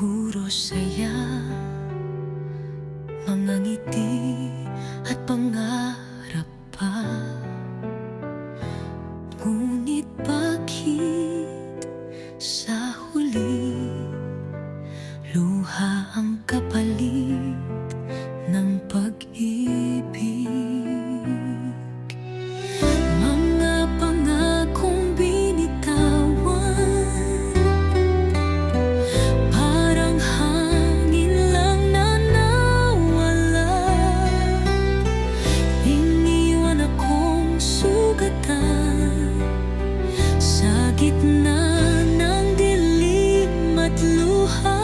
puro saya, mga ngiti at pangarap pa. Ngunit bakit sa huli luha ang kapalit ng pag-ibig? Mga pangakong binitawan, parang hangin lang na nawala. Iniwan akong sugatan sa gitna ng dilim at luha.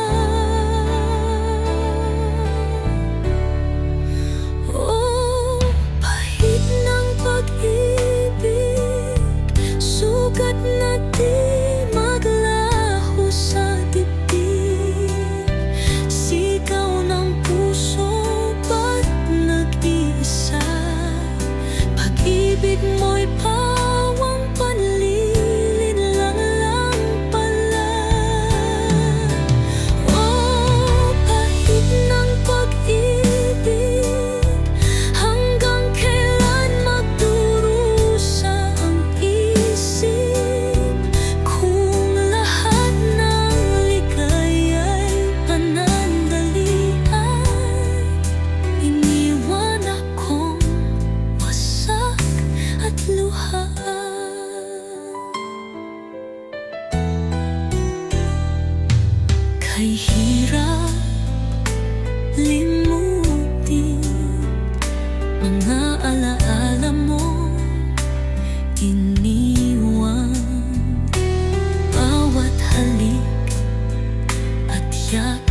Oh, pahit ng pag-ibig, sugat na di maglaho sa dibdib. Sigaw ng puso, ba't nag-iisa? Pag-ibig mo'y pawang panlilin lang pala. Oh, pahit ng pag-ibig, hanggang kailan magdurusa ang isip? Kung lahat ng ligaya'y panandalian, iniwan akong wasak at luha. Kay hirap limutin mga alaala mo iniwan. Bawat halik at yak